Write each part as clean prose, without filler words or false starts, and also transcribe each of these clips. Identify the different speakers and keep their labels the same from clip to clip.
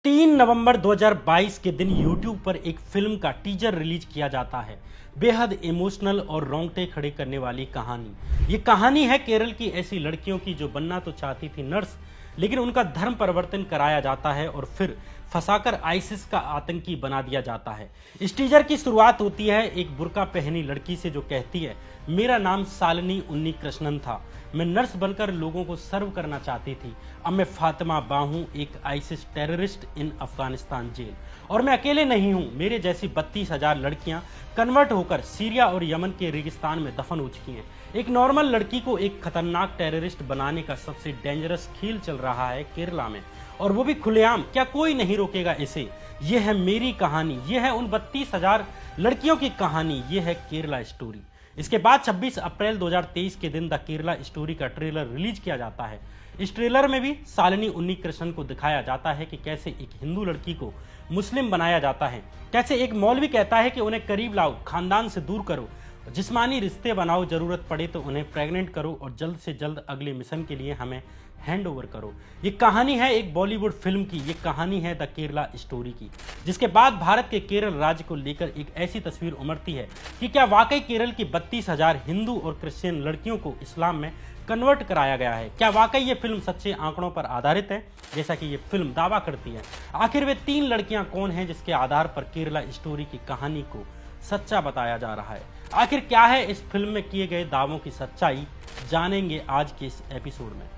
Speaker 1: 3 नवंबर 2022 के दिन YouTube पर एक फिल्म का टीजर रिलीज किया जाता है। बेहद इमोशनल और रोंगटे खड़े करने वाली कहानी। ये कहानी है केरल की ऐसी लड़कियों की जो बनना तो चाहती थी नर्स, लेकिन उनका धर्म परिवर्तन कराया जाता है और फिर फंसाकर आईसिस का आतंकी बना दिया जाता है। इस टीजर की शुरुआत होती है एक बुर्का पहनी लड़की से जो कहती है, मेरा नाम शालिनी उन्नी कृष्णन था, मैं नर्स बनकर लोगों को सर्व करना चाहती थी। अब मैं फातिमा बा हूं, एक ISIS terrorist in Afghanistan jail, और मैं अकेले नहीं हूं, मेरे जैसी 32,000 लड़कियां कन्वर्ट होकर सीरिया और यमन के रेगिस्तान में दफन हो चुकी हैं। एक नॉर्मल लड़की को एक खतरनाक टेररिस्ट बनाने का सबसे डेंजरस खेल चल रहा है केरला में, और वो भी खुलेआम। क्या कोई नहीं रोकेगा इसे? ये है मेरी कहानी, ये है उन 32,000 लड़कियों की कहानी, ये है केरला स्टोरी। इसके बाद 26 अप्रैल 2023 के दिन द केरला स्टोरी का ट्रेलर रिलीज किया जाता है। इस ट्रेलर में भी शालिनी उन्नी कृष्णन को दिखाया जाता है कि कैसे एक हिंदू लड़की को मुस्लिम बनाया जाता है, कैसे एक मौलवी कहता है कि उन्हें करीब लाओ, खानदान से दूर करो, जिस्मानी रिश्ते बनाओ, जरूरत पड़े तो उन्हें प्रेग्नेंट करो और जल्द से जल्द अगले मिशन के लिए हमें हैंड ओवर करो। ये कहानी है एक बॉलीवुड फिल्म की, ये कहानी है द केरला स्टोरी की, जिसके बाद भारत के केरल राज्य को लेकर एक ऐसी तस्वीर उमड़ती है कि क्या वाकई केरल की 32,000 हिंदू और क्रिश्चियन लड़कियों को इस्लाम में कन्वर्ट कराया गया है? क्या वाकई ये फिल्म सच्चे आंकड़ों पर आधारित है जैसा कि ये फिल्म दावा करती है? आखिर वे 3 लड़कियां कौन हैं जिसके आधार पर केरला स्टोरी की कहानी को सच्चा बताया जा रहा है? आखिर क्या है इस फिल्म में किए गए दावों की सच्चाई? जानेंगे आज के इस एपिसोड में।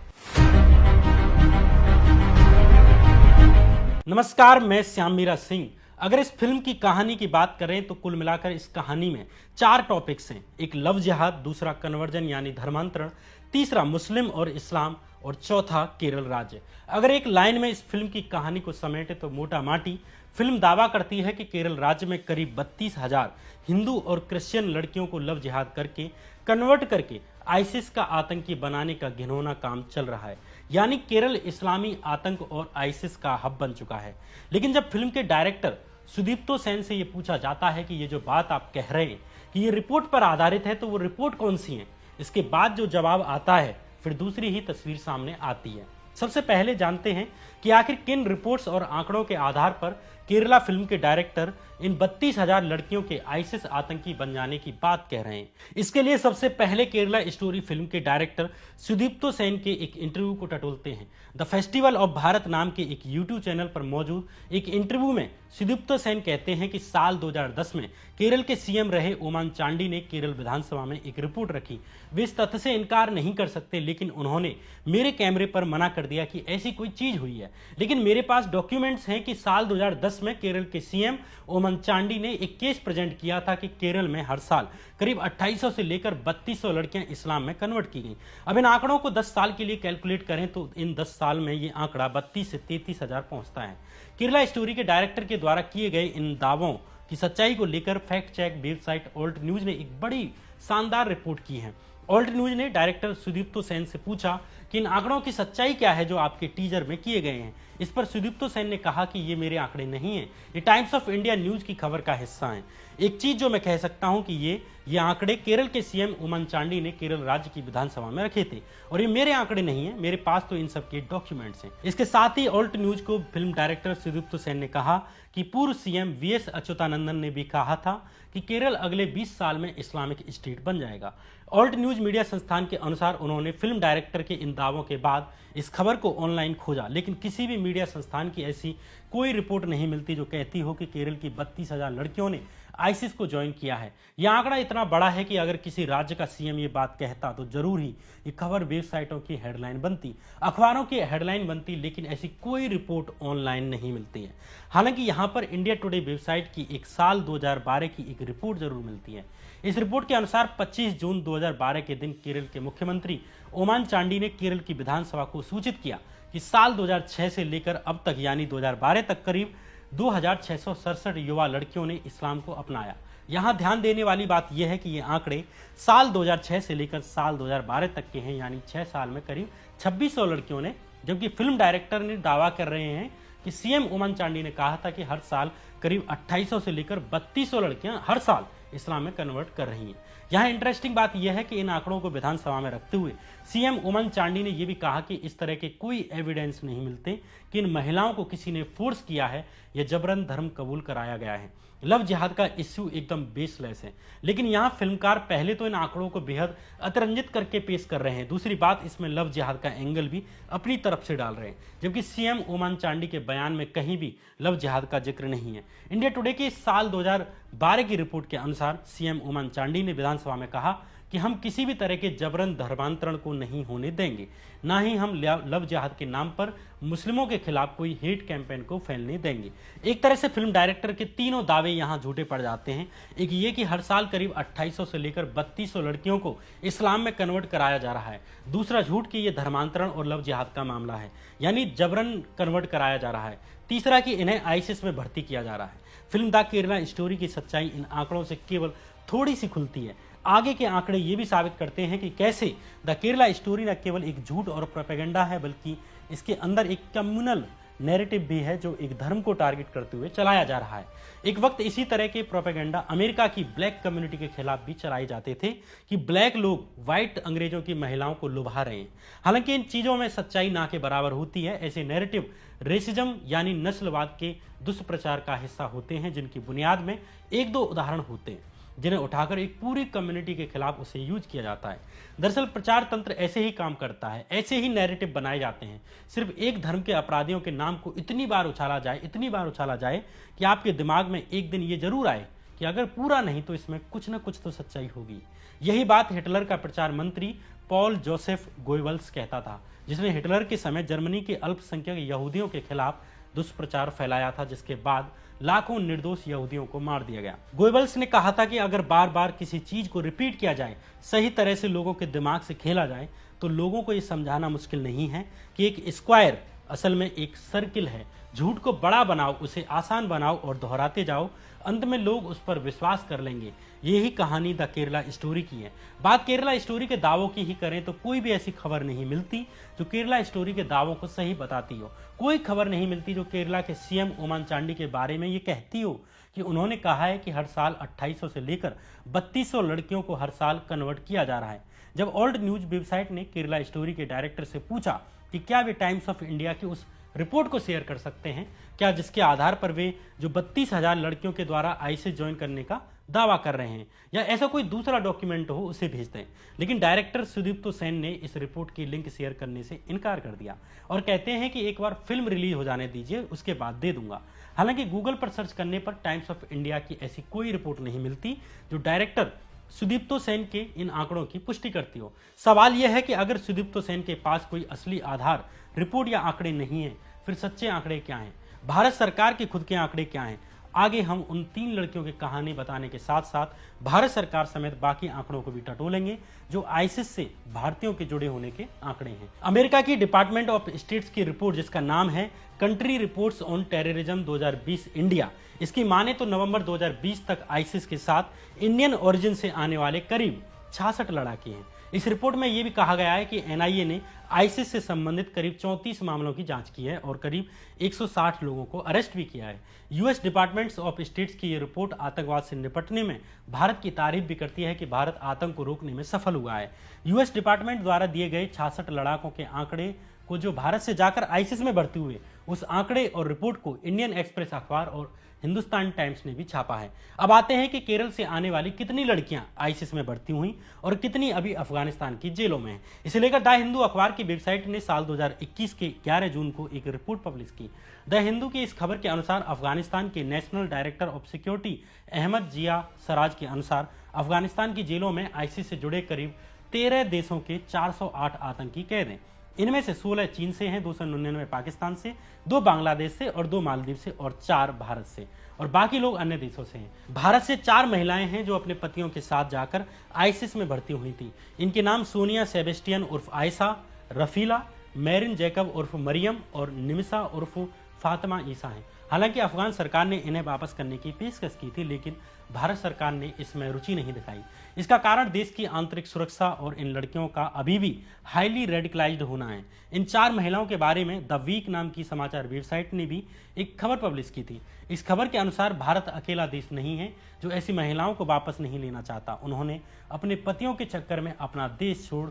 Speaker 1: नमस्कार, मैं श्याम मीरा सिंह। अगर इस फिल्म की कहानी की बात करें तो कुल मिलाकर इस कहानी में 4 टॉपिक्स हैं। एक लव जिहाद, दूसरा कन्वर्जन यानी धर्मांतरण, तीसरा मुस्लिम और इस्लाम, और चौथा केरल राज्य। अगर एक लाइन में इस फिल्म की कहानी को समेटे तो मोटा माटी फिल्म दावा करती है कि केरल राज्य में करीब 32,000 हिंदू और क्रिश्चियन लड़कियों को लव जिहाद करके कन्वर्ट करके आईसिस का आतंकी बनाने का घिनौना काम चल रहा है। यानी केरल इस्लामी आतंक और आईसिस का हब बन चुका है। लेकिन जब फिल्म के डायरेक्टर सुदीप्तो सेन से ये पूछा जाता है कि ये जो बात आप कह रहे हैं कि ये रिपोर्ट पर आधारित है, तो वो रिपोर्ट कौन सी है? इसके बाद जो जवाब आता है फिर दूसरी ही तस्वीर सामने आती है। सबसे पहले जानते हैं कि आखिर किन रिपोर्ट्स और आंकड़ों के आधार पर केरला फिल्म के डायरेक्टर इन 32,000 लड़कियों के आईसिस आतंकी बन जाने की बात कह रहे हैं। इसके लिए सबसे पहले केरला स्टोरी फिल्म के डायरेक्टर सुदीप्तो सेन के एक इंटरव्यू को टटोलते हैं। द फेस्टिवल ऑफ भारत नाम के एक यूट्यूब चैनल पर मौजूद एक इंटरव्यू में सुदीप्तो सेन कहते हैं कि साल 2010 में केरल के सीएम रहे ओमान चांडी ने केरल विधानसभा में एक रिपोर्ट रखी। वे इस तथ्य से इनकार नहीं कर सकते, लेकिन उन्होंने मेरे कैमरे पर मना कर दिया कि ऐसी कोई चीज हुई है। लेकिन मेरे पास डॉक्यूमेंट्स हैं कि साल 2010 में केरल के सीएम ओमान चांडी ने एक केस प्रेजेंट किया था कि केरल में हर साल करीब 2800 से लेकर 3200 लड़कियां इस्लाम में कन्वर्ट की गई। अब इन आंकड़ों को 10 साल के लिए कैलकुलेट करें तो इन 10 साल में ये आंकड़ा 32 से 33,000 पहुंचता है। केरला स्टोरी के डायरेक्टर के द्वारा किए गए इन दावों की सच्चाई को लेकर fact check website Alt News ने एक बड़ी शानदार रिपोर्ट की है। ऑल्ट न्यूज ने डायरेक्टर सुदीप्तो सेन से पूछा कि इन आंकड़ों की सच्चाई क्या है जो आपके टीजर में किए गए हैं। इस पर सुदीप्तो सेन ने कहा कि ये मेरे आंकड़े नहीं हैं, ये टाइम्स ऑफ इंडिया न्यूज की खबर का हिस्सा हैं। एक चीज जो मैं कह सकता हूं कि ये आंकड़े केरल के सीएम ओमान चांडी ने केरल राज्य की विधानसभा में रखे थे, और ये मेरे आंकड़े नहीं है, मेरे पास तो इन सब के डॉक्यूमेंट्स हैं। इसके साथ ही ऑल्ट न्यूज को फिल्म डायरेक्टर सुदीप्तो सेन ने कहा कि पूर्व सीएम वीएस अच्युतानंदन ने भी कहा था कि केरल अगले 20 साल में इस्लामिक स्टेट बन जाएगा। ऑल्ट न्यूज मीडिया संस्थान के अनुसार उन्होंने फिल्म डायरेक्टर के इन दावों के बाद इस खबर को ऑनलाइन खोजा, लेकिन किसी भी मीडिया संस्थान की ऐसी कोई रिपोर्ट नहीं मिलती जो कहती हो कि केरल की 32,000 लड़कियों ने आईसिस को ज्वाइन किया है। यह आंकड़ा इतना बड़ा है कि अगर किसी राज्य का सीएम ये बात कहता तो जरूर ही ये खबर वेबसाइटों की हेडलाइन बनती, अखबारों की हेडलाइन बनती, लेकिन ऐसी कोई रिपोर्ट ऑनलाइन नहीं मिलती है। हालांकि यहाँ पर इंडिया टुडे वेबसाइट की एक साल 2012 की एक रिपोर्ट जरूर मिलती है। इस रिपोर्ट के अनुसार 25 जून 2012 के दिन केरल के मुख्यमंत्री ओमान चांडी ने केरल की विधानसभा को सूचित किया कि साल 2006 से लेकर अब तक यानी 2012 तक करीब 2,667 युवा लड़कियों ने इस्लाम को अपनाया। यहाँ ध्यान देने वाली बात यह है कि ये आंकड़े साल 2006 से लेकर साल 2012 तक के हैं, यानी 6 साल में करीब 2600 लड़कियों ने, जबकि फिल्म डायरेक्टर ने दावा कर रहे हैं कि सीएम ओमान चांडी ने कहा था कि हर साल करीब 2800 से लेकर 3200 लड़कियां हर साल इस्लाम में कन्वर्ट कर रही हैं। यहाँ इंटरेस्टिंग बात यह है कि इन आंकड़ों को विधानसभा में रखते हुए सीएम ओमन चांडी ने यह भी कहा कि इस तरह के कोई एविडेंस नहीं मिलते कि इन महिलाओं को किसी ने फोर्स किया है या जबरन धर्म कबूल कराया गया है। लव जिहाद का इश्यू एकदम बेसलेस है, लेकिन यहाँ फिल्मकार पहले तो इन आंकड़ों को बेहद अतिरंजित करके पेश कर रहे हैं, दूसरी बात इसमें लव जिहाद का एंगल भी अपनी तरफ से डाल रहे हैं, जबकि सीएम ओमन चांडी के बयान में कहीं भी लव जिहाद का जिक्र नहीं है। इंडिया टुडे की साल 2012 की रिपोर्ट के अनुसार सीएम ओमन चांडी ने विधानसभा में कहा कि हम किसी भी तरह के जबरन धर्मांतरण को नहीं होने देंगे, ना ही हम लव जिहाद के नाम पर मुस्लिमों के खिलाफ कोई हेट कैंपेन को फैलने देंगे। एक तरह से फिल्म डायरेक्टर के तीनों दावे यहाँ झूठे पड़ जाते हैं। एक ये कि हर साल करीब 2800 से लेकर 3200 लड़कियों को इस्लाम में कन्वर्ट कराया जा रहा है। दूसरा झूठ कि ये धर्मांतरण और लव जिहाद का मामला है, यानी जबरन कन्वर्ट कराया जा रहा है। तीसरा कि इन्हें आईसिस में भर्ती किया जा रहा है। फिल्म द केरला स्टोरी की सच्चाई इन आंकड़ों से केवल थोड़ी सी खुलती है। आगे के आंकड़े ये भी साबित करते हैं कि कैसे द केरला स्टोरी न केवल एक झूठ और प्रोपेगेंडा है, बल्कि इसके अंदर एक कम्युनल नैरेटिव भी है जो एक धर्म को टारगेट करते हुए चलाया जा रहा है। एक वक्त इसी तरह के प्रोपेगेंडा अमेरिका की ब्लैक कम्युनिटी के खिलाफ भी चलाए जाते थे कि ब्लैक लोग व्हाइट अंग्रेजों की महिलाओं को लुभा रहे हैं। हालांकि इन चीजों में सच्चाई ना के बराबर होती है। ऐसे नैरेटिव रेसिज्म यानी नस्लवाद के दुष्प्रचार का हिस्सा होते हैं, जिनकी बुनियाद में एक दो उदाहरण होते हैं जिन्हें उठाकर एक पूरी कम्युनिटी के खिलाफ उसे यूज किया जाता है। दरअसल प्रचार तंत्र ऐसे ही काम करता है, ऐसे ही नैरेटिव बनाए जाते हैं। सिर्फ एक धर्म के अपराधियों के नाम को इतनी बार उछाला जाए कि आपके दिमाग में एक दिन ये जरूर आए कि अगर पूरा नहीं तो इसमें कुछ न कुछ तो सच्चाई होगी। यही बात हिटलर का प्रचार मंत्री पॉल जोसेफ गोइबल्स कहता था, जिसने हिटलर के समय जर्मनी के अल्पसंख्यक यहूदियों के खिलाफ दुष्प्रचार फैलाया था, जिसके बाद लाखों निर्दोष यहूदियों को मार दिया गया। गोइबल्स ने कहा था कि अगर बार बार किसी चीज को रिपीट किया जाए, सही तरह से लोगों के दिमाग से खेला जाए, तो लोगों को यह समझाना मुश्किल नहीं है कि एक स्क्वायर असल में एक सर्किल है। झूठ को बड़ा बनाओ, उसे आसान बनाओ और दोहराते जाओ, अंत में लोग उस पर विश्वास कर लेंगे। यही कहानी द केरला स्टोरी की है। बात केरला स्टोरी के दावों की ही करें तो कोई भी ऐसी खबर नहीं मिलती जो केरला स्टोरी के दावों को सही बताती हो। कोई खबर नहीं मिलती जो केरला के सीएम ओमन चांडी के बारे में ये कहती हो कि उन्होंने कहा है कि हर साल 2800 से लेकर 3200 लड़कियों को हर साल कन्वर्ट किया जा रहा है। जब ओल्ड न्यूज वेबसाइट ने केरला स्टोरी के डायरेक्टर से पूछा कि क्या वे टाइम्स ऑफ इंडिया की उस रिपोर्ट को शेयर कर सकते हैं क्या, जिसके आधार पर वे जो 32,000 लड़कियों के द्वारा आईसिस ज्वाइन करने का दावा कर रहे हैं, या ऐसा कोई दूसरा डॉक्यूमेंट हो उसे भेज दें। लेकिन डायरेक्टर सुदीप्तो सेन ने इस रिपोर्ट की लिंक शेयर करने से इनकार कर दिया और कहते हैं कि एक बार फिल्म रिलीज हो जाने दीजिए, उसके बाद दे दूंगा। हालांकि गूगल पर सर्च करने पर टाइम्स ऑफ इंडिया की ऐसी कोई रिपोर्ट नहीं मिलती जो डायरेक्टर सुदीप्तो सेन के इन आंकड़ों की पुष्टि करती हो। सवाल यह है कि अगर सुदीप्तो सेन के पास कोई असली आधार, रिपोर्ट या आंकड़े नहीं है, फिर सच्चे आंकड़े क्या हैं? भारत सरकार के खुद के आंकड़े क्या हैं? आगे हम उन 3 लड़कियों की कहानी बताने के साथ साथ भारत सरकार समेत बाकी आंकड़ों को भी टटोलेंगे जो आईसिस से भारतीयों के जुड़े होने के आंकड़े हैं। अमेरिका की डिपार्टमेंट ऑफ स्टेट्स की रिपोर्ट, जिसका नाम है country reports on terrorism 2020 India, इसकी माने तो नवंबर 2020 तक आईसिस के साथ इंडियन ओरिजिन से आने वाले करीब 66 लड़ाके हैं। इस रिपोर्ट में यह भी कहा गया है कि एनआईए ने आईसिस से संबंधित करीब 34 मामलों की जांच की है और करीब 160 लोगों को अरेस्ट भी किया है। यूएस डिपार्टमेंट्स ऑफ स्टेट्स की यह रिपोर्ट आतंकवाद से निपटने में भारत की तारीफ भी करती है कि भारत आतंक को रोकने में सफल हुआ है। यूएस डिपार्टमेंट द्वारा दिए गए 66 लड़ाकों के आंकड़े को जो भारत से जाकर आईसिस में भर्ती हुए, उस आंकड़े और रिपोर्ट को इंडियन एक्सप्रेस अखबार और हिंदुस्तान टाइम्स ने भी छापा है। अब आते हैं कि केरल से आने वाली कितनी लड़कियां आईसिस में भर्ती हुई और कितनी अभी अफगानिस्तान की जेलों में हैं। इसे लेकर द हिंदू अखबार की वेबसाइट ने साल 2021 के 11 जून को एक रिपोर्ट पब्लिश की। द हिंदू की इस खबर के अनुसार अफगानिस्तान के national director of security Ahmad Zia Saraj के अनुसार अफगानिस्तान की जेलों में आईसिस से जुड़े करीब 13 देशों के 408 आतंकी कैद हैं। इनमें से 16 चीन से हैं, 299 पाकिस्तान से, 2 बांग्लादेश से और 2 मालदीव से और 4 भारत से, और बाकी लोग अन्य देशों से हैं। भारत से 4 महिलाएं हैं जो अपने पतियों के साथ जाकर आईसिस में भर्ती हुई थी। इनके नाम सोनिया सेबेस्टियन उर्फ आयशा, रफीला, मैरिन जैकब उर्फ मरियम और निमिषा उर्फ फातिमा ईसा हैं। हालांकि अफगान सरकार ने इन्हें वापस करने की पेशकश की थी, लेकिन भारत सरकार ने इसमें रुचि नहीं दिखाई। इसका कारण देश की आंतरिक सुरक्षा और इन लड़कियों का अभी भी हाईली रेडिकलाइज्ड होना है। इन 4 महिलाओं के बारे में द वीक नाम की समाचार वेबसाइट ने भी एक खबर पब्लिश की थी। इस खबर के अनुसार भारत अकेला देश नहीं है जो ऐसी महिलाओं को वापस नहीं लेना चाहता। उन्होंने अपने पतियों के चक्कर में अपना देश छोड़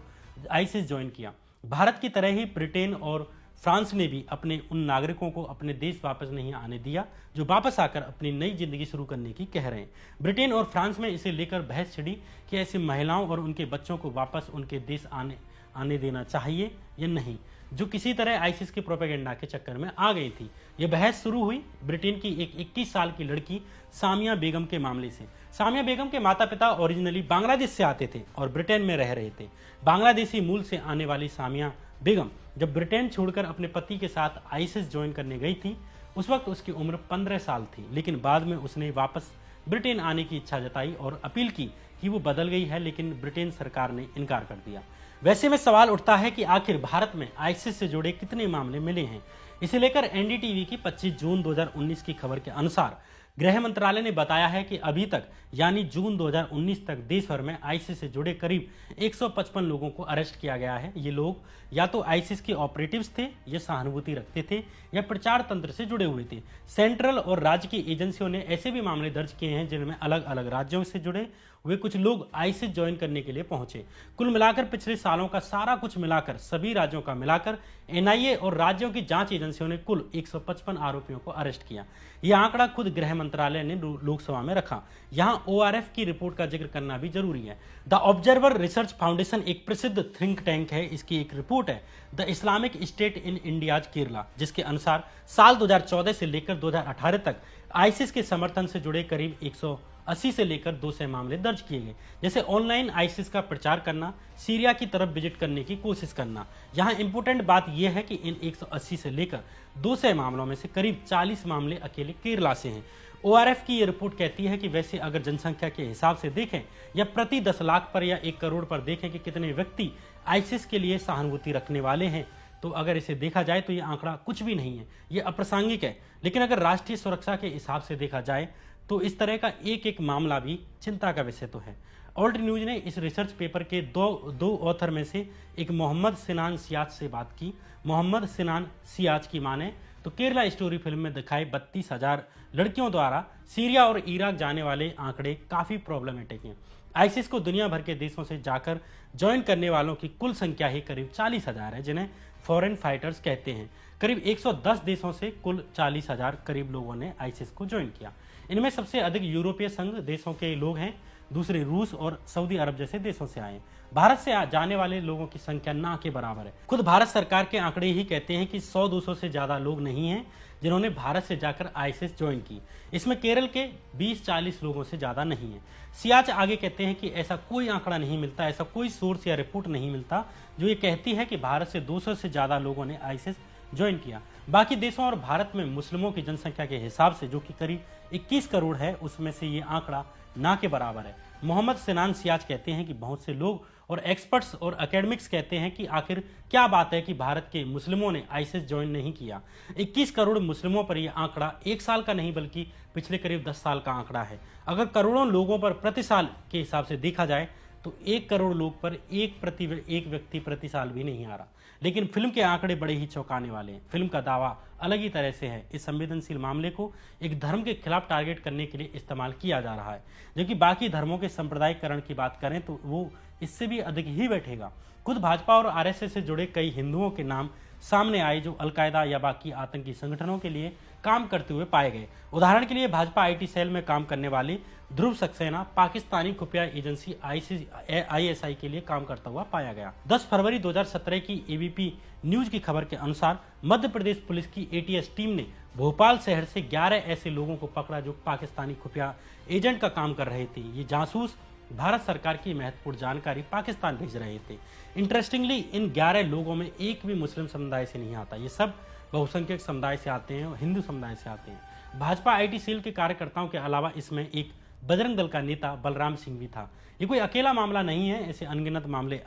Speaker 1: आईसिस ज्वाइन किया। भारत की तरह ही ब्रिटेन और फ्रांस ने भी अपने उन नागरिकों को अपने देश वापस नहीं आने दिया जो वापस आकर अपनी नई जिंदगी शुरू करने की कह रहे हैं। ब्रिटेन और फ्रांस में इसे लेकर बहस छिड़ी कि ऐसी महिलाओं और उनके बच्चों को वापस उनके देश आने देना चाहिए या नहीं, जो किसी तरह आईसिस के प्रोपेगेंडा के चक्कर में आ गई थी। यह बहस शुरू हुई ब्रिटेन की एक 21 साल की लड़की सामिया बेगम के मामले से। सामिया बेगम के माता पिता ओरिजिनली बांग्लादेश से आते थे और ब्रिटेन में रह रहे थे। बांग्लादेशी मूल से आने वाली सामिया बेगम जब ब्रिटेन छोड़कर अपने पति के साथ आईसिस ज्वाइन करने गई थी, उस वक्त उसकी उम्र 15 साल थी, लेकिन बाद में उसने वापस ब्रिटेन आने की इच्छा जताई और अपील की कि वो बदल गई है, लेकिन ब्रिटेन सरकार ने इनकार कर दिया। वैसे में सवाल उठता है कि आखिर भारत में आईसिस से जुड़े कितने मामले मिले हैं। इसे लेकर एनडीटीवी की 25 जून 2019 की खबर के अनुसार गृह मंत्रालय ने बताया है कि अभी तक यानी जून 2019 तक देश भर में आईसिस से जुड़े करीब 155 लोगों को अरेस्ट किया गया है। ये लोग या तो आईसिस के ऑपरेटिव्स थे, या सहानुभूति रखते थे, या प्रचार तंत्र से जुड़े हुए थे। सेंट्रल और राज्य की एजेंसियों ने ऐसे भी मामले दर्ज किए हैं जिनमें अलग अलग राज्यों से जुड़े हुए कुछ लोग आईसिस ज्वाइन करने के लिए पहुंचे। कुल मिलाकर पिछले सालों का सारा कुछ मिलाकर सभी राज्यों का मिलाकर एनआईए और राज्यों की जांच एजेंसियों ने कुल 155 आरोपियों को अरेस्ट किया। यह आंकड़ा खुद गृह मंत्रालय ने लोकसभा में रखा। यहाँ ओआरएफ की रिपोर्ट का जिक्र करना भी जरूरी है। द ऑब्जर्वर रिसर्च फाउंडेशन एक प्रसिद्ध थिंक टैंक है। इसकी एक रिपोर्ट है the Islamic state in India's Kerala, जिसके अनुसार साल 2014 से लेकर 2018 तक आईसिस के समर्थन से जुड़े करीब 180 से लेकर 200 मामले दर्ज किए गए, जैसे ऑनलाइन आईसिस का प्रचार करना, सीरिया की तरफ विजिट करने की कोशिश करना। यहाँ इंपोर्टेंट बात यह है कि इन 180 से लेकर 200 मामलों में से करीब 40 मामले अकेले केरला से हैं। ओआरएफ की ये रिपोर्ट कहती है कि वैसे अगर जनसंख्या के हिसाब से देखें या प्रति 10 लाख पर या 1 करोड़ पर देखें कि कितने व्यक्ति आईसिस के लिए सहानुभूति रखने वाले हैं, तो अगर इसे देखा जाए तो ये आंकड़ा कुछ भी नहीं है, ये अप्रासंगिक है। लेकिन अगर राष्ट्रीय सुरक्षा के हिसाब से देखा जाए तो इस तरह का एक एक मामला भी चिंता का विषय तो है। ऑल्ट न्यूज ने इस रिसर्च पेपर के दो ऑथर में से एक मोहम्मद सिनान सियाज से बात की। मोहम्मद सिनान सियाज की माने तो केरला स्टोरी फिल्म में दिखाए 32,000 लड़कियों द्वारा सीरिया और इराक जाने वाले आंकड़े काफी प्रॉब्लमेटिक हैं। आईसिस को दुनिया भर के देशों से जाकर ज्वाइन करने वालों की कुल संख्या ही करीब 40,000 है, जिन्हें फॉरेन फाइटर्स कहते हैं। करीब 110 देशों से कुल 40,000 करीब लोगों ने आईसिस को ज्वाइन किया। इनमें सबसे अधिक यूरोपीय संघ देशों के लोग हैं, दूसरे रूस और सऊदी अरब जैसे देशों से आए। भारत से जाने वाले लोगों की संख्या ना के बराबर है। खुद भारत सरकार के आंकड़े ही कहते हैं कि 100-200 से ज्यादा लोग नहीं हैं जिन्होंने भारत से जाकर आईसिस ज्वाइन की। इसमें केरल के 20-40 लोगों से ज्यादा नहीं है। सियाच आगे कहते हैं कि ऐसा कोई आंकड़ा नहीं मिलता, ऐसा कोई सोर्स या रिपोर्ट नहीं मिलता जो ये कहती है कि भारत से 200 से ज्यादा लोगों ने आईसिस ज्वाइन किया। बाकी देशों और भारत में मुस्लिमों की जनसंख्या के हिसाब से, जो कि करीब 21 करोड़ है, उसमें से ये आंकड़ा ना के बराबर है। मोहम्मद सिनान सियाज कहते हैं कि बहुत से लोग और एक्सपर्ट्स और एकेडमिक्स कहते हैं कि आखिर क्या बात है कि भारत के मुस्लिमों ने आईसिस ज्वाइन नहीं किया। 21 करोड़ मुस्लिमों पर यह आंकड़ा 1 साल का नहीं बल्कि पिछले करीब 10 साल का आंकड़ा है। अगर करोड़ों लोगों पर प्रति साल के हिसाब से देखा जाए तो 1 करोड़ लोग पर एक व्यक्ति प्रति साल भी नहीं आ रहा। लेकिन फिल्म के आंकड़े बड़े ही चौंकाने वाले हैं। फिल्म का दावा अलग ही तरह से है। इस संवेदनशील मामले को एक धर्म के खिलाफ टारगेट करने के लिए इस्तेमाल किया जा रहा है, जबकि बाकी धर्मों के सांप्रदायिकरण की बात करें तो वो इससे भी अधिक ही बैठेगा। खुद भाजपा और आरएसएस से जुड़े कई हिंदुओं के नाम सामने आए जो अलकायदा या बाकी आतंकी संगठनों के लिए काम करते हुए पाए गए। उदाहरण के लिए भाजपा आईटी सेल में काम करने वाले ध्रुव सक्सेना पाकिस्तानी खुफिया एजेंसी आईएसआई के लिए काम करता हुआ पाया गया। 10 फरवरी 2017 की एबीपी न्यूज की खबर के अनुसार मध्य प्रदेश पुलिस की एटीएस टीम ने भोपाल शहर से 11 ऐसे लोगों को पकड़ा जो पाकिस्तानी खुफिया एजेंट का काम कर रहे थे। ये जासूस भारत सरकार की महत्वपूर्ण जानकारी पाकिस्तान भेज रहे थे। इंटरेस्टिंगली इन 11 लोगों में एक भी मुस्लिम समुदाय से नहीं आता। ये सब बहुसंख्यक समुदाय से आते हैं और हिंदू समुदाय से आते हैं। भाजपा आईटी सेल के कार्यकर्ताओं के अलावा इसमें एक बजरंग दल का नेता बलराम सिंह भी था। ये कोई अकेला मामला नहीं है, ऐसे अनगिनत मामले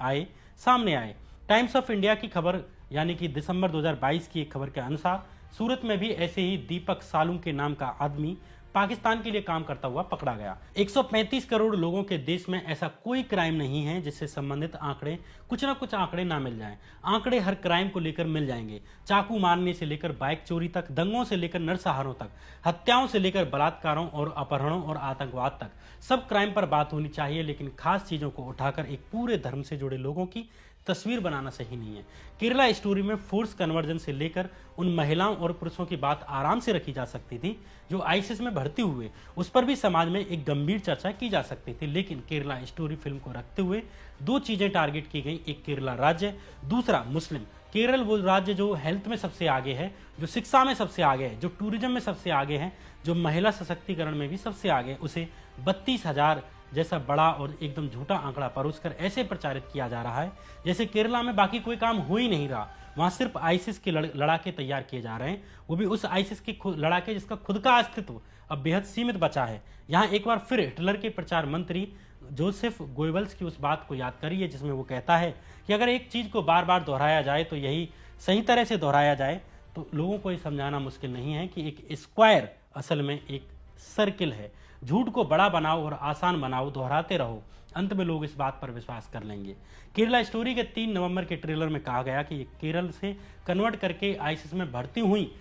Speaker 1: सामने आए। टाइम्स ऑफ इंडिया की खबर यानी कि दिसंबर 2022 की एक खबर के अनुसार सूरत में भी ऐसे ही दीपक सालू के नाम का आदमी पाकिस्तान के लिए काम करता हुआ पकड़ा गया। 135 करोड़ लोगों के देश में ऐसा कोई क्राइम नहीं है जिससे संबंधित आंकड़े कुछ ना कुछ आंकड़े ना मिल जाएं। आंकड़े हर क्राइम को लेकर मिल जाएंगे। चाकू मारने से लेकर बाइक चोरी तक, दंगों से लेकर नरसंहारों तक, हत्याओं से लेकर बलात्कारों और अपहरणों और आतंकवाद तक, सब क्राइम पर बात होनी चाहिए। लेकिन खास चीजों को उठाकर एक पूरे धर्म से जुड़े लोगों की तस्वीर बनाना सही नहीं है। केरला स्टोरी में फोर्स कन्वर्जन से लेकर उन महिलाओं और पुरुषों की बात आराम से रखी जा सकती थी जो आईसिस में भर्ती हुए, उस पर भी समाज में एक गंभीर चर्चा की जा सकती थी। लेकिन केरला स्टोरी फिल्म को रखते हुए दो चीजें टारगेट की गई, एक केरला राज्य, दूसरा मुस्लिम। केरल वो राज्य जो हेल्थ में सबसे आगे है, जो शिक्षा में सबसे आगे है, जो टूरिज्म में सबसे आगे है, जो महिला सशक्तिकरण में भी सबसे आगे है, उसे 32,000 जैसा बड़ा और एकदम झूठा आंकड़ा परोसकर ऐसे प्रचारित किया जा रहा है जैसे केरला में बाकी कोई काम हो ही नहीं रहा। वहां सिर्फ आईसिस के लड़ाके तैयार किए जा रहे हैं, वो भी उस आईसिस के लड़ाके जिसका खुद का अस्तित्व अब बेहद सीमित बचा है। यहाँ एक बार फिर हिटलर के प्रचार मंत्री जोसेफ गोएबल्स की उस बात को याद करिए जिसमें वो कहता है कि अगर एक चीज को बार बार दोहराया जाए तो यही सही तरह से दोहराया जाए। तो लोगों को ये समझाना मुश्किल नहीं है कि एक स्क्वायर असल में एक सर्किल है। झूठ को बड़ा बनाओ और आसान बनाओ, दोहराते रहो, अंत में लोग इस बात पर विश्वास कर लेंगे। केरला स्टोरी के 3 नवंबर के ट्रेलर में कहा गया कि ये केरल से कन्वर्ट करके आईसिस में भर्ती हुई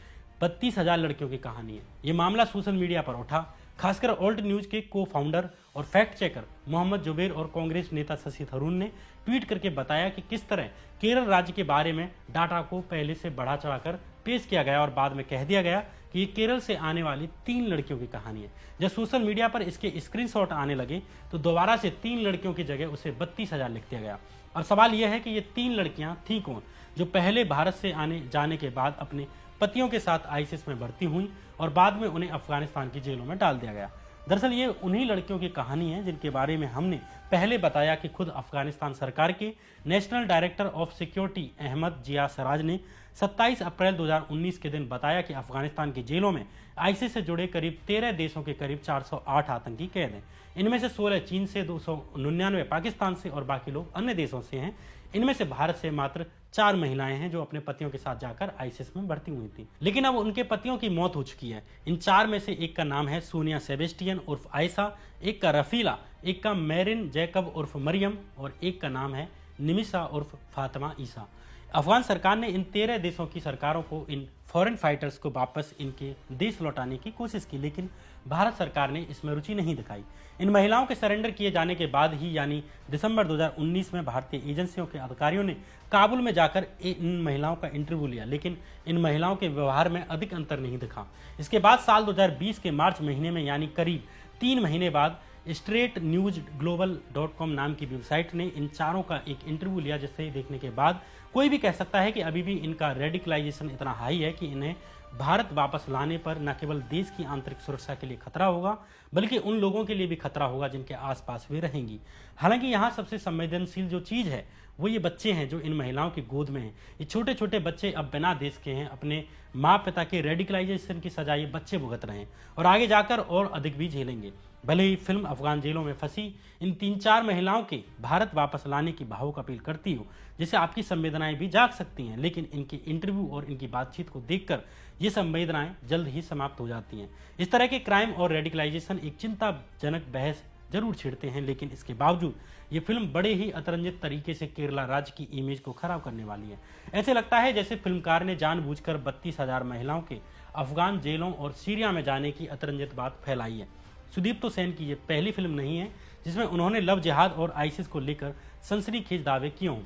Speaker 1: 32,000 लड़कियों की कहानी है। ये मामला सोशल मीडिया पर उठा, खासकर ऑल्ट न्यूज के को फाउंडर और फैक्ट चेकर मोहम्मद जुबैर और कांग्रेस नेता शशि थरूर ने ट्वीट करके बताया कि किस तरह केरल राज्य के बारे में डाटा को पहले से बढ़ा चढ़ाकर पेश किया गया और बाद में कह दिया गया कि ये केरल से आने वाली 3 लड़कियों की कहानी है। जब सोशल मीडिया पर इसके स्क्रीनशॉट आने लगे तो दोबारा से 3 लड़कियों की जगह उसे 32,000 लिख दिया गया। और सवाल यह है कि ये 3 लड़कियां थी कौन जो पहले भारत से आने जाने के बाद अपने पतियों के साथ आईसिस में भर्ती हुई और बाद में उन्हें अफगानिस्तान की जेलों में डाल दिया गया। दरअसल ये उन्हीं लड़कियों की कहानी है जिनके बारे में हमने पहले बताया कि खुद अफगानिस्तान सरकार के national director of security Ahmad Zia Saraj ने 27 अप्रैल 2019 के दिन बताया कि अफगानिस्तान की जेलों में आईसिस से जुड़े करीब 13 देशों के करीब 408 आतंकी कैद हैं। इनमें से 16 चीन से, 299 पाकिस्तान से और बाकी लोग अन्य देशों से हैं। इनमें से भारत से मात्र 4 महिलाएं हैं जो अपने पतियों के साथ जाकर आईसिस में भर्ती हुई थी, लेकिन अब उनके पतियों की मौत हो चुकी है। इन 4 में से एक का नाम है सोनिया सेबेस्टियन उर्फ आयशा, एक का रफीला, एक का मैरिन जैकब उर्फ मरियम और एक का नाम है निमिषा उर्फ फातिमा ईसा। अफगान सरकार ने इन 13 देशों की सरकारों को इन फॉरेन फाइटर्स को वापस इनके देश लौटाने की कोशिश की, लेकिन भारत सरकार ने इसमें रुचि नहीं दिखाई। इन महिलाओं के सरेंडर किए जाने के बाद ही यानी दिसंबर 2019 में भारतीय एजेंसियों के अधिकारियों ने काबुल में जाकर इन महिलाओं का इंटरव्यू लिया, लेकिन इन महिलाओं के व्यवहार में अधिक अंतर नहीं दिखा। इसके बाद साल 2020 के मार्च महीने में यानी करीब 3 महीने बाद स्ट्रेट न्यूज global.com नाम की वेबसाइट ने इन चारों का एक इंटरव्यू लिया, जिसे देखने के बाद कोई भी कह सकता है कि अभी भी इनका रेडिकलाइजेशन इतना हाई है कि इन्हें भारत वापस लाने पर न केवल देश की आंतरिक सुरक्षा के लिए खतरा होगा बल्कि उन लोगों के लिए भी खतरा होगा जिनके आसपास वे रहेंगी। हालांकि यहाँ सबसे संवेदनशील जो चीज है वो ये बच्चे हैं जो इन महिलाओं की गोद में हैं। ये छोटे छोटे बच्चे अब बिना देश के हैं, अपने माँ पिता के रेडिकलाइजेशन की सजा ये बच्चे भुगत रहे हैं और आगे जाकर और अधिक भी झेलेंगे। भले ही फिल्म अफगान जेलों में फंसी इन 3-4 महिलाओं के भारत वापस लाने की भावुक अपील करती हो, जिससे आपकी संवेदनाएं भी जाग सकती हैं, लेकिन इनके इंटरव्यू और इनकी बातचीत को देखकर ये संवेदनाएं जल्द ही समाप्त हो जाती हैं। इस तरह के क्राइम और रेडिकलाइजेशन एक चिंताजनक बहस जरूर छेड़ते हैं, लेकिन इसके बावजूद ये फिल्म बड़े ही अतरंजित तरीके से केरला राज्य की इमेज को खराब करने वाली है। ऐसे लगता है जैसे फिल्मकार ने जानबूझकर 32,000 महिलाओं के अफगान जेलों और सीरिया में जाने की अतरंजित बात फैलाई है। सुदीप्तो सेन की ये पहली फिल्म नहीं है जिसमें उन्होंने लव जिहाद और आईसिस को लेकर सनसनीखेज दावे किए हों।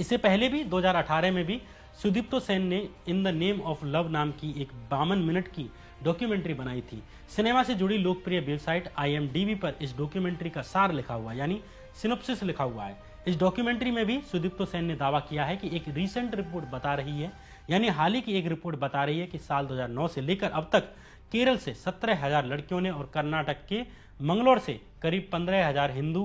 Speaker 1: इससे पहले भी 2018 में भी सुदीप्तो सेन ने in the name of love नाम की एक 52 मिनट की डॉक्यूमेंट्री बनाई थी। सिनेमा से जुड़ी लोकप्रिय वेबसाइट IMDb पर इस डॉक्यूमेंट्री का सार लिखा हुआ यानी सिनॉप्सिस लिखा हुआ है। इस डॉक्यूमेंट्री में भी सुदीप्तो सेन ने दावा किया है कि एक रीसेंट रिपोर्ट बता रही है, यानी हाल ही की एक रिपोर्ट बता रही है कि साल 2009 से लेकर अब तक केरल से 17,000 लड़कियों ने और कर्नाटक के मंगलोर से करीब 15,000 हिंदू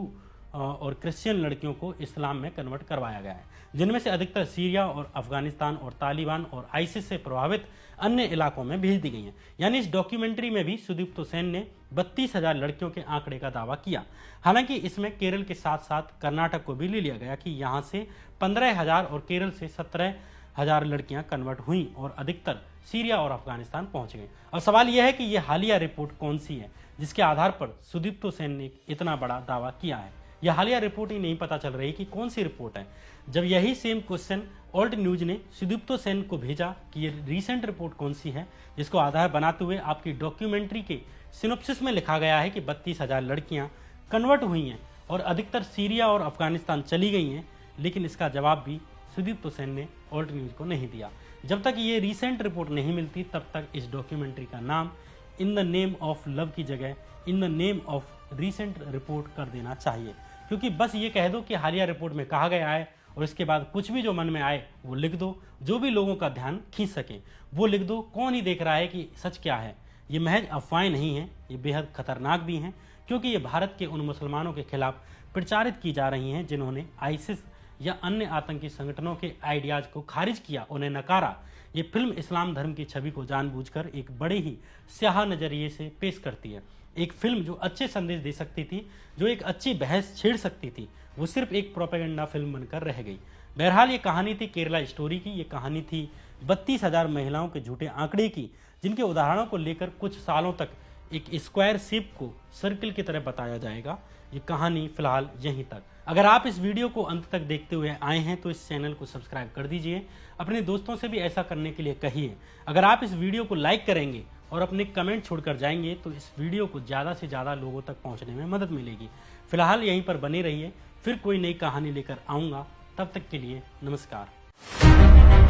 Speaker 1: और क्रिश्चियन लड़कियों को इस्लाम में कन्वर्ट करवाया गया है, जिनमें से अधिकतर सीरिया और अफगानिस्तान और तालिबान और आईसिस से प्रभावित अन्य इलाकों में भेज दी गई हैं। यानी इस डॉक्यूमेंट्री में भी सुदीप्तो सेन ने 32,000 लड़कियों के आंकड़े का दावा किया। हालांकि इसमें केरल के साथ साथ कर्नाटक को भी ले लिया गया कि यहाँ से 15,000 और केरल से 17,000 लड़कियां कन्वर्ट हुई और अधिकतर सीरिया और अफगानिस्तान पहुंच गए। अब सवाल यह है कि यह हालिया रिपोर्ट कौन सी है जिसके आधार पर सुदीप्तो सेन ने इतना बड़ा दावा किया है। यह हालिया रिपोर्ट ही नहीं पता चल रही कि कौन सी रिपोर्ट है। जब यही सेम क्वेश्चन ऑल्ट न्यूज ने सुदीप्तो सेन को भेजा कि ये रीसेंट रिपोर्ट कौन सी है जिसको आधार बनाते हुए आपकी डॉक्यूमेंट्री के सिनॉप्सिस में लिखा गया है कि 32,000 लड़कियां कन्वर्ट हुई हैं और अधिकतर सीरिया और अफगानिस्तान चली गई हैं, लेकिन इसका जवाब भी सुदीप्तो सेन ने ऑल्ट न्यूज को नहीं दिया। जब तक ये रीसेंट रिपोर्ट नहीं मिलती तब तक इस डॉक्यूमेंट्री का नाम in the name of love की जगह in the name of recent report कर देना चाहिए, क्योंकि बस ये कह दो कि हालिया रिपोर्ट में कहा गया है और इसके बाद कुछ भी जो मन में आए वो लिख दो, जो भी लोगों का ध्यान खींच सके वो लिख दो। कौन ही देख रहा है कि सच क्या है। ये महज अफवाहें नहीं हैं, ये बेहद खतरनाक भी हैं, क्योंकि ये भारत के उन मुसलमानों के खिलाफ प्रचारित की जा रही हैं जिन्होंने आईसिस या अन्य आतंकी संगठनों के आइडियाज को खारिज किया, उन्हें नकारा। ये फिल्म इस्लाम धर्म की छवि को जानबूझकर एक बड़े ही स्याह नजरिए से पेश करती है। एक फिल्म जो अच्छे संदेश दे सकती थी, जो एक अच्छी बहस छेड़ सकती थी, वो सिर्फ एक प्रोपेगेंडा फिल्म बनकर रह गई। बहरहाल ये कहानी थी केरला स्टोरी की। ये कहानी थी 32,000 महिलाओं के झूठे आंकड़े की, जिनके उदाहरणों को लेकर कुछ सालों तक एक स्क्वायर शेप को सर्कल की तरह बताया जाएगा। ये कहानी फिलहाल यहीं तक। अगर आप इस वीडियो को अंत तक देखते हुए आए हैं तो इस चैनल को सब्सक्राइब कर दीजिए। अपने दोस्तों से भी ऐसा करने के लिए कहिए। अगर आप इस वीडियो को लाइक करेंगे और अपने कमेंट छोड़कर जाएंगे तो इस वीडियो को ज़्यादा से ज़्यादा लोगों तक पहुंचने में मदद मिलेगी। फिलहाल यहीं पर बने रहिए, फिर कोई नई कहानी लेकर आऊँगा। तब तक के लिए नमस्कार।